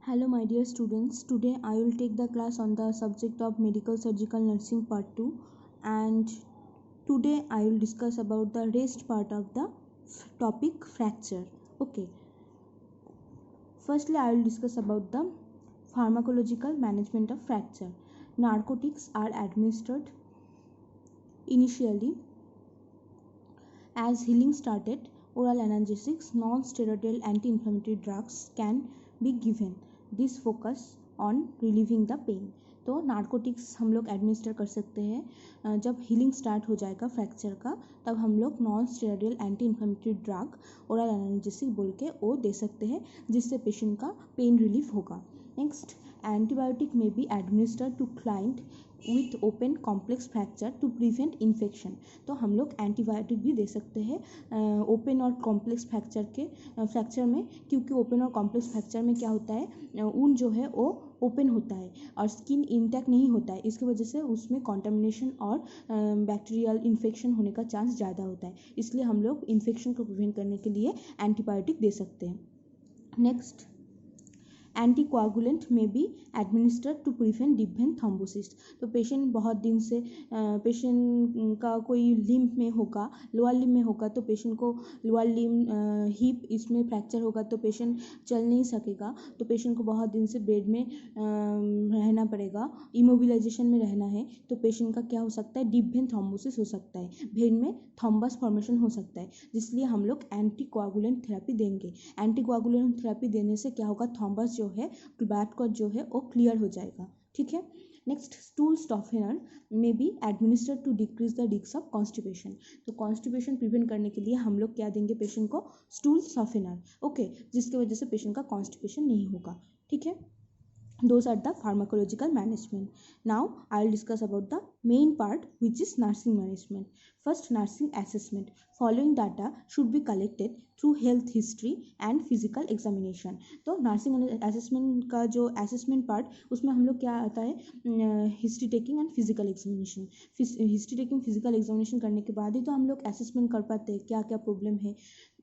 Hello my dear students, today I will take the class on the subject of medical surgical nursing part 2, and today I will discuss about the rest part of the topic fracture. Okay, firstly I will discuss about the pharmacological management of fracture. Narcotics are administered initially. As healing started, oral analgesics, non-steroidal anti-inflammatory drugs can be given. This focus on relieving the pain. तो narcotics हम लोग administer कर सकते हैं जब healing start हो जाएगा fracture का, तब हम लोग non steroidal anti inflammatory drug oral analgesic बोल के वो दे सकते हैं, जिससे पेशेंट का पेन रिलीफ होगा. Next, antibiotic may be administered to client with open complex fracture to prevent infection. तो हम लोग एंटीबायोटिक भी दे सकते हैं ओपन और कॉम्प्लेक्स फ्रैक्चर में, क्योंकि ओपन और कॉम्प्लेक्स फ्रैक्चर में क्या होता है, ऊन जो है वो ओपन होता है और स्किन इंटैक्ट नहीं होता है. इसकी वजह से उसमें कॉन्टामिनेशन और बैक्टीरियल इन्फेक्शन होने का चांस ज़्यादा होता है. इसलिए हम लोग इन्फेक्शन को प्रिवेंट करने के लिए एंटीबायोटिक दे सकते हैं. Next, anticoagulant may be administered to prevent deep vein thrombosis. तो पेशेंट बहुत दिन से पेशेंट का कोई लिम्फ में होगा, लोअर लिम्फ में होगा, तो पेशेंट को लोअर लिम्फ हिप इसमें फ्रैक्चर होगा तो पेशेंट चल नहीं सकेगा, तो पेशेंट को बहुत दिन से बेड में रहना पड़ेगा, इमोबिलाइजेशन में रहना है, तो पेशेंट का क्या हो सकता है, डीप वेन थ्रोम्बोसिस हो सकता है, वेन में थ्रोम्बस फॉर्मेशन हो सकता है. जिसलिए हम लोग एंटीकोआगुलेंट थेरेपी देंगे. एंटीकोआगुलेंट थेरेपी देने से क्या होगा, थ्रोम्बस जो है, ब्लड क्लॉट जो है वो क्लियर हो जाएगा. ठीक है. Next, stool softener may be administered to decrease the risk of constipation. तो कॉन्स्टिपेशन प्रिवेंट करने के लिए हम लोग क्या देंगे पेशेंट को, स्टूल सॉफेनर. ओके, जिसकी वजह से पेशेंट का कॉन्स्टिपेशन नहीं होगा. ठीक है. Those are the pharmacological management. Now I will discuss about the main part, which is nursing management. First, nursing assessment. Following data should be collected through health history and physical examination. तो nursing assessment का जो assessment part, उसमें हम लोग क्या आता है, history taking and physical examination. History taking physical examination करने के बाद ही तो हम लोग असेसमेंट कर पाते हैं क्या क्या प्रॉब्लम है.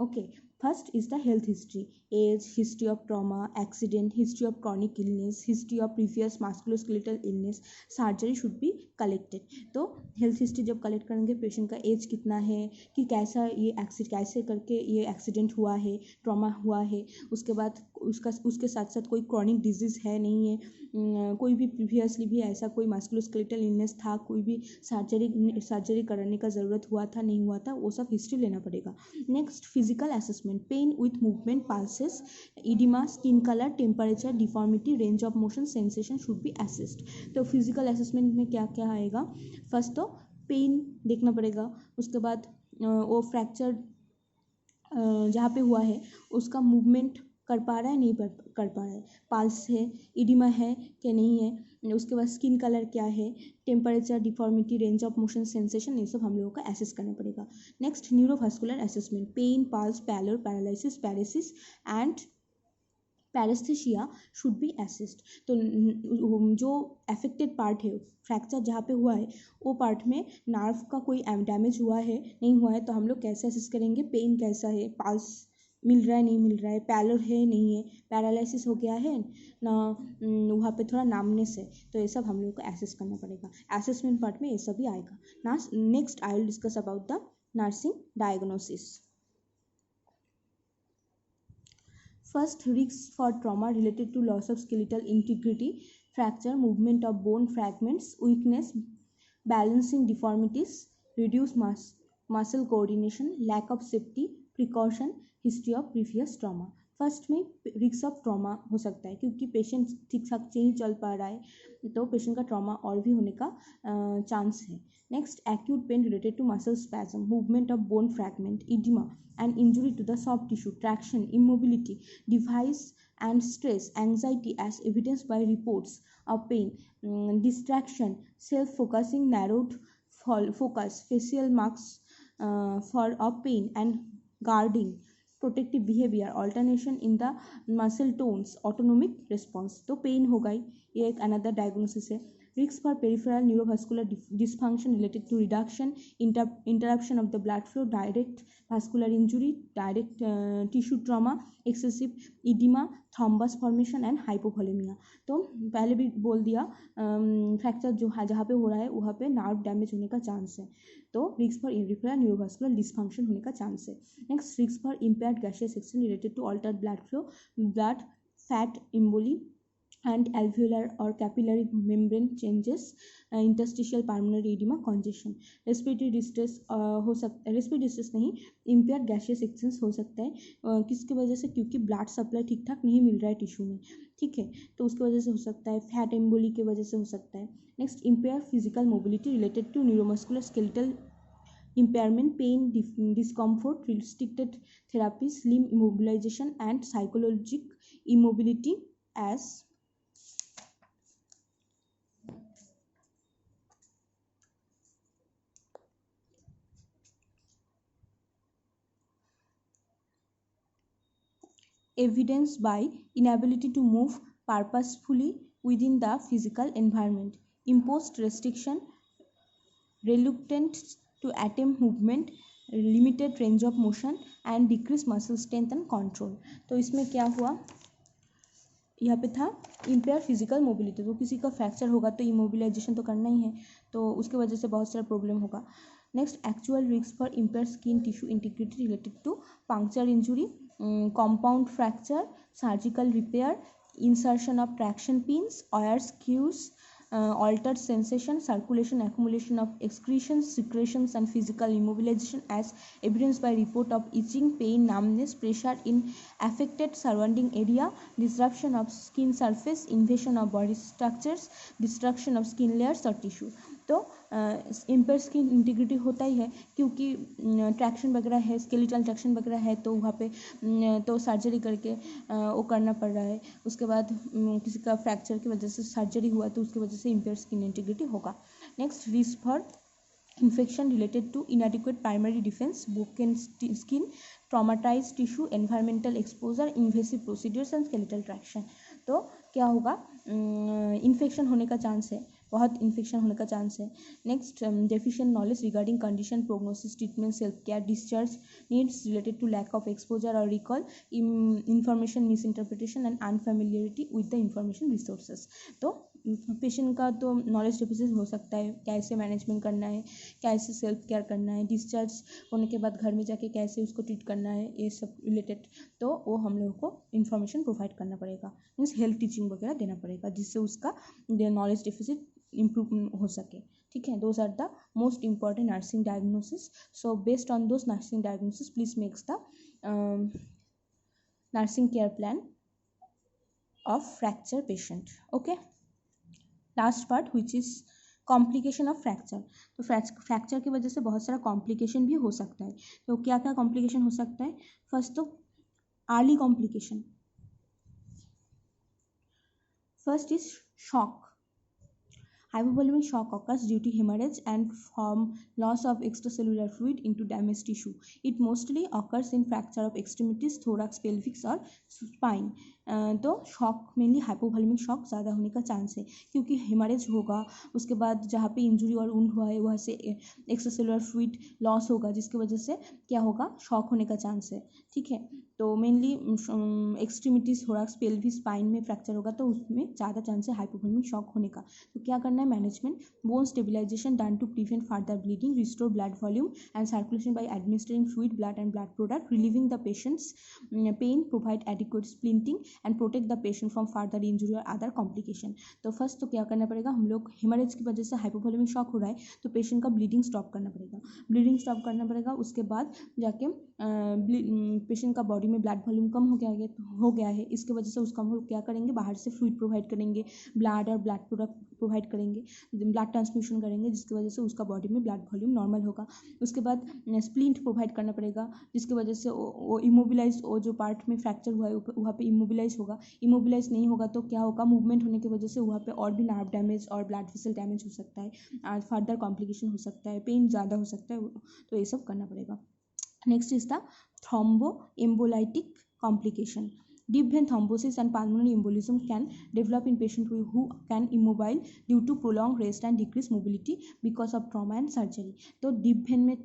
Okay, first is the health history. Age, history of trauma, accident, history of chronic illness, history of previous musculoskeletal illness, surgery should be collected. तो health history जब कलेक्ट करेंगे, पेशेंट का एज कितना है, कि कैसा ये कैसे करके ये एक्सीडेंट हुआ है, ट्रॉमा हुआ है, उसके बाद उसके साथ साथ कोई क्रॉनिक डिजीज़ है नहीं है, कोई भी प्रीवियसली भी ऐसा कोई मस्कुलोस्केलेटल इलनेस था, कोई भी सर्जरी कराने का ज़रूरत हुआ था नहीं हुआ था, वो सब हिस्ट्री लेना पड़ेगा. Next, physical assessment. Pain with movement, pulses, edema, skin colour, temperature, deformity, range of motion, sensation should be assessed. तो फिजिकल असेसमेंट में क्या क्या आएगा, फर्स्ट तो पेन देखना पड़ेगा, उसके बाद वो फ्रैक्चर जहाँ पे हुआ है उसका मूवमेंट कर पा रहा है नहीं कर पा रहा है, पल्स है, इडिमा है कि नहीं है, उसके बाद स्किन कलर क्या है, temperature, deformity, range of motion, sensation, ये सब हम लोगों का एसेस करना पड़ेगा. Next, neurovascular assessment. Pain, pulse, pallor, paralysis, paresis and paresthesia should be assessed. तो जो अफेक्टेड पार्ट है, फ्रैक्चर जहाँ पे हुआ है वो पार्ट में नर्व का कोई डैमेज हुआ है नहीं हुआ है, तो हम लोग कैसे असेस करेंगे, पेन कैसा है, पल्स मिल रहा है नहीं मिल रहा है, पैलर है नहीं है, पैरालिसिस हो गया है ना, वहाँ पे थोड़ा नामनेस है, तो ये सब हम लोग को एसेस करना पड़ेगा. असेसमेंट पार्ट में ये सब भी आएगा. Next I will discuss about the nursing diagnosis. First, risks for trauma related to loss of skeletal integrity, fracture, movement of bone fragments, weakness, balancing deformities, reduced muscle coordination, lack of safety, precaution, history of previous trauma. First में risk of trauma हो सकता है, क्योंकि patient ठीक ठाक से ही चल पा रहा है तो पेशेंट का ट्रॉमा और भी होने का चांस है. Next, acute pain related to muscle spasm, movement of bone fragment, edema and injury to the soft tissue, traction, immobility, device and stress, anxiety as evidenced by reports of pain, distraction, self-focusing, narrowed focus, facial marks of pain and guarding, protective behavior, alternation in the muscle tones, autonomic response. तो pen होगा ही, ये एक another diagnosis है. Risks for peripheral neurovascular dysfunction related to reduction, interruption of the blood flow, direct vascular injury, direct tissue trauma, excessive edema, thrombus formation and hypovolemia. तो पहले भी बोल दिया फ्रैक्चर जो है जहाँ पे हो रहा है वहाँ पे नर्व डैमेज होने का चांस है, तो risk for peripheral neurovascular dysfunction होने का चांस है। Next, risk for impaired gaseous exchange related to altered blood flow, blood fat emboli and alveolar or capillary membrane changes, interstitial pulmonary edema, congestion, respiratory distress हो सकता है, respiratory distress नहीं, impaired gaseous exchange हो सकता है किसकी वजह से, क्योंकि ब्लड सप्लाई ठीक ठाक नहीं मिल रहा है टिश्यू में, ठीक है, तो उसकी वजह से हो सकता है, फैट एम्बोली की वजह से हो सकता है। Next, impaired physical mobility related to neuromuscular skeletal impairment, pain, discomfort, restricted therapies, limb immobilization and psychological immobility as evidenced by inability to move purposefully within the physical environment, imposed restriction, reluctance to attempt movement, limited range of motion and decreased muscle strength and control। तो इसमें क्या हुआ, यहाँ पे था empire physical mobility, तो किसी का फ्रैक्चर होगा तो इमोबिलाइजेशन तो करना ही है, तो उसके वजह से बहुत सारा प्रॉब्लम होगा। Next, actual risk for impair skin tissue integrity related to puncture injury, compound fracture, surgical repair, insertion of traction pins, wire screws, altered sensation, circulation, accumulation of excretions, secretions and physical immobilization as evidenced by report of itching, pain, numbness, pressure in affected surrounding area, disruption of skin surface, invasion of body structures, destruction of skin layers or tissue। तो empire skin integrity होता ही है क्योंकि traction वगैरह है, skeletal traction वगैरह है, तो वहाँ पे तो सर्जरी करके वो करना पड़ रहा है। उसके बाद किसी का फ्रैक्चर की वजह से सर्जरी हुआ तो उसकी वजह से इम्पेयर स्किन इंटीग्रिटी होगा। Next, risk for infection related to inadequate primary defense, broken skin, traumatized tissue, environmental exposure, invasive procedures and skeletal traction। तो क्या होगा, इन्फेक्शन होने का चांस है, बहुत इन्फेक्शन होने का चांस है। Next, deficient knowledge regarding condition, prognosis, treatment, self care, discharge needs related to lack of exposure और recall, information misinterpretation and unfamiliarity with the information resources. तो पेशेंट का तो नॉलेज डेफिसिट हो सकता है, कैसे मैनेजमेंट करना है, कैसे सेल्फ केयर करना है, डिस्चार्ज होने के बाद घर में जाके कैसे उसको ट्रीट करना है, ये सब रिलेटेड तो वो हम लोगों को इन्फॉर्मेशन प्रोवाइड करना पड़ेगा, मीन्स हेल्थ टीचिंग वगैरह देना पड़ेगा जिससे उसका नॉलेज डेफिसिट इम्प्रूव हो सके, ठीक है। Those are the most important nursing diagnosis, so based on those nursing diagnosis please makes the nursing care plan of fracture patient. Okay, last part which is complication of fracture. तो fracture की वजह से बहुत सारा complication भी हो सकता है। तो क्या क्या कॉम्प्लिकेशन हो सकता है, फर्स्ट तो early complication, first is shock. Hypovolemic shock occurs due to hemorrhage and from loss of extracellular fluid into damaged tissue. It mostly occurs in fracture of extremities, thorax, pelvis और spine. तो shock mainly hypovolemic shock ज़्यादा होने का chance है क्योंकि haemorrhage होगा, उसके बाद जहाँ पे इंजुरी और वुंड हुआ है वहाँ से एक्स्ट्रासेलुलर फ्लूइड लॉस होगा जिसकी वजह से क्या होगा, शॉक होने का चांस है, ठीक है। तो मेनली एक्सट्रीमिटीज, थोराक्स, पेल्विस, स्पाइन में फ्रैक्चर होगा तो उसमें ज़्यादा चांस है हाइपोवोलेमिक शॉक होने का। तो क्या करना है, management, bone stabilisation done to prevent further bleeding, restore blood volume and circulation by administering fluid, blood and blood product, relieving the patient's pain, provide adequate splinting and protect the patient from further injury और other complication. तो first तो क्या करना पड़ेगा, हम लोग haemorrhage की वजह से हाइपोवोलेमिक शॉक हो रहा है तो पेशेंट का ब्लीडिंग स्टॉप करना पड़ेगा, ब्लीडिंग स्टॉप करना पड़ेगा। उसके बाद जाके पेशेंट का बॉडी में ब्लड वॉल्यूम कम हो गया है, इसकी वजह से उसका हम लोग क्या करेंगे, बाहर से फ्लूइड प्रोवाइड करेंगे, ब्लड और ब्लड प्रोडक्ट प्रोवाइड करेंगे, ब्लड ट्रांसफ्यूशन करेंगे जिसकी वजह से उसका बॉडी में ब्लड वॉल्यूम नॉर्मल होगा। उसके बाद स्प्लिंट प्रोवाइड करना पड़ेगा जिसकी वजह से वो इमोबिलाइज, वो जो पार्ट में फ्रैक्चर हुआ है वहाँ पे इमोबिलाइज होगा। इमोबिलाइज नहीं होगा तो क्या होगा, मूवमेंट होने की वजह से वहाँ पे और भी नर्व डैमेज और ब्लड वेसल डैमेज हो सकता है, फर्दर कॉम्प्लिकेशन हो सकता है, पेन ज़्यादा हो सकता है, तो ये सब करना पड़ेगा। Next is the thromboembolic complication. Deep vein thrombosis and pulmonary embolism can develop in patients who can immobile due to prolonged rest and decreased mobility because of trauma and surgery. तो deep vein में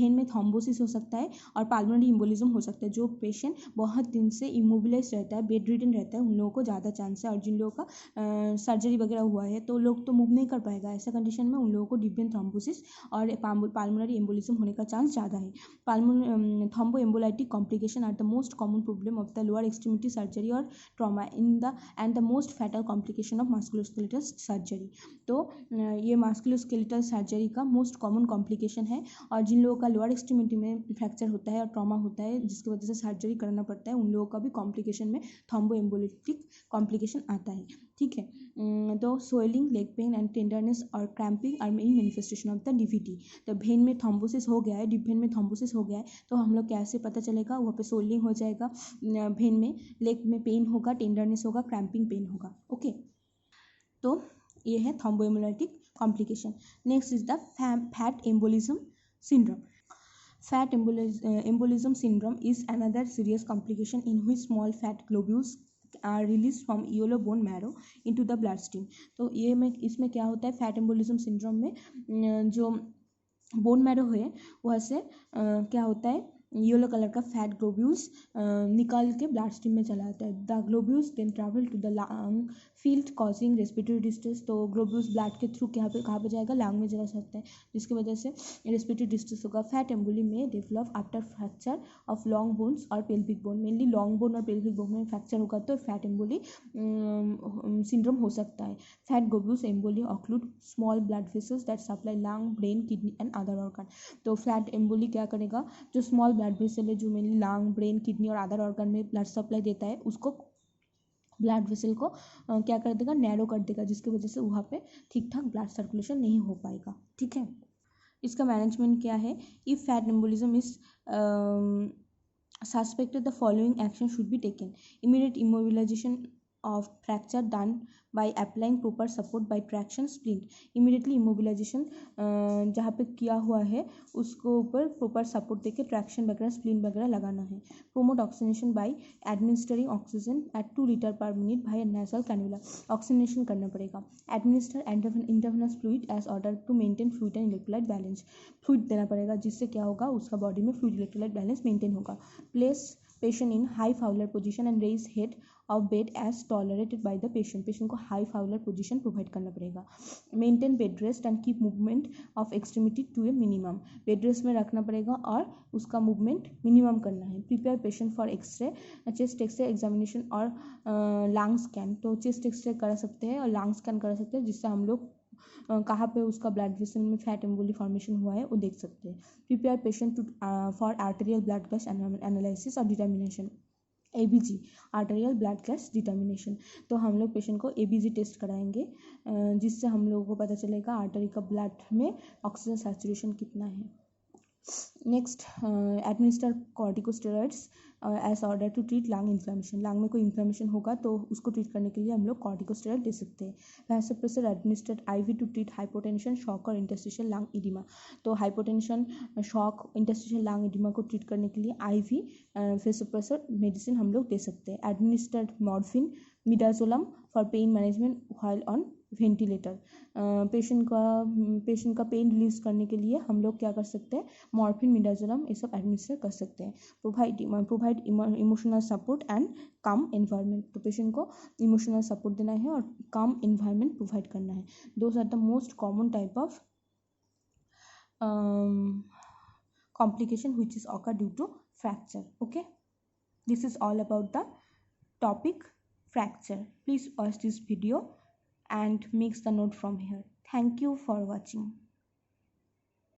when में thrombosis हो सकता है और पाल्मोनरी embolism हो सकता है. जो पेशेंट बहुत दिन से इमोबिलाइज रहता है, बेड रिडन रहता है, उन लोगों को ज़्यादा चांस है. और जिन लोगों का सर्जरी वगैरह हुआ है तो लोग तो मूव नहीं कर पाएगा. ऐसा कंडीशन में उन लोगों को डीप वेन थ्रोम्बोसिस और पाल्मोनरी एम्बोलिज्म होने का चांस ज़्यादा है. Thromboembolic complication are the most common problem of the lower extremity surgery or trauma and the most fatal complication of musculoskeletal surgery. तो ये musculoskeletal surgery का most common complication है. और जिन लोगों का लोअर एक्सट्रीमिटी में फ्रैक्चर होता है और ट्रॉमा होता है जिसकी वजह से सर्जरी कराना पड़ता है, उन लोगों का भी कॉम्प्लिकेशन में थ्रोम्बोएम्बोलिटिक कॉम्प्लिकेशन आता है. ठीक है. तो swelling, leg pain and tenderness और cramping are main manifestation of the DVT. तो वेन में थ्रोम्बोसिस हो गया है, डीप वेन में थ्रोम्बोसिस हो गया है, तो हम लोग कैसे पता चलेगा? वहाँ पे स्वेलिंग हो जाएगा वेन में, लेग में पेन होगा, टेंडरनेस होगा, क्रैम्पिंग पेन होगा. ओके. तो ये है thromboembolic complication. Next is the fat embolism syndrome. Fat embolism syndrome is another serious complication in which small fat globules are released from yellow bone marrow into the bloodstream. तो ये में इसमें क्या होता है? फैट एम्बोलिज्म सिंड्रोम में जो bone marrow है वहाँ से क्या होता है? येलो कलर का फैट ग्लोब्यूल्स निकाल के ब्लड स्ट्रीम में चला जाता है. The globules then travel to the lung field causing respiratory distress. तो ग्लोब्यूल्स ब्लड के थ्रू कहाँ पे जाएगा? लंग में चला सकता है, जिसकी वजह से रेस्पिरेटरी डिस्ट्रेस होगा. फैट एम्बोली में develop after fracture of long bones और pelvic bone. Mainly long bone और पेल्विक बोन में फ्रैक्चर होगा तो फैट एम्बोली सिंड्रोम हो सकता है. Fat globules emboli occlude small blood vessels that supply lung, brain, kidney and other organ. तो fat emboli क्या करेगा? जो स्मॉल ब्लड वेसल है, जो मेनली लंग, ब्रेन, किडनी और अदर ऑर्गन में ब्लड सप्लाई देता है, उसको ब्लड वेसल को क्या कर देगा? नैरो कर देगा, जिसकी वजह से वहाँ पे ठीक ठाक ब्लड सर्कुलेशन नहीं हो पाएगा. ठीक है. इसका मैनेजमेंट क्या है? If fat embolism is suspected, the following action should be taken. Immediate immobilization of fracture done by applying proper support by traction splint. Immediately immobilization जहाँ पे किया हुआ है उसको ऊपर proper support देके traction वगैरह splint वगैरह लगाना है. Promote oxygenation by administering oxygen at 2 liter per minute by nasal cannula. oxygenation करना पड़ेगा. Administer intravenous fluid as ordered to maintain fluid and electrolyte balance. fluid देना पड़ेगा जिससे क्या होगा? उसका body में fluid electrolyte balance maintain होगा. Place patient in high Fowler position and raise head of bed as tolerated by the patient. Patient को high Fowler position provide करना पड़ेगा. Maintain bed rest and keep movement of extremity to A minimum. Bed rest में रखना पड़ेगा और उसका movement minimum करना है. Prepare patient for x ray, chest x ray examination और लंग स्कैन. तो चेस्ट एक्सरे करा सकते हैं और लंग स्कैन करा सकते हैं, जिससे हम लोग कहाँ पे उसका ब्लड वेसल में फैट एम्बोली फॉर्मेशन हुआ है वो देख सकते हैं. Prepare patient to for arterial blood gas analysis और determination. ABG arterial blood gas determination. तो हम लोग पेशेंट को ABG टेस्ट कराएंगे, जिससे हम लोगों को पता चलेगा आर्टरी का ब्लड में ऑक्सीजन सैचुरेशन कितना है. Next, administer corticosteroids as order to treat lung inflammation. Lung में कोई इन्फ्लेमेशन होगा तो उसको ट्रीट करने के लिए हम लोग कॉर्टिकोस्टेरॉइड दे सकते हैं. Vasopressor administered IV to treat hypotension, shock और इंटरस्टिशियल लंग इडिमा. तो hypotension, shock, interstitial lung edema को ट्रीट करने के लिए IV वैसोप्रेसर मेडिसिन हम लोग दे सकते हैं. Administered morphine, midazolam for pain management while on ventilator. Patient का पेन रिलीज करने के लिए हम लोग क्या कर सकते हैं? मॉर्फिन, मिडाजोलम ये सब एडमिनिस्टर कर सकते हैं. Provide emotional support and calm environment. तो पेशेंट को इमोशनल सपोर्ट देना है और काम एनवायरनमेंट प्रोवाइड करना है. Those are the most common type of complication which is occur due to fracture. Okay, this is all about the topic fracture. Please watch this video and make the note from here. Thank you for watching.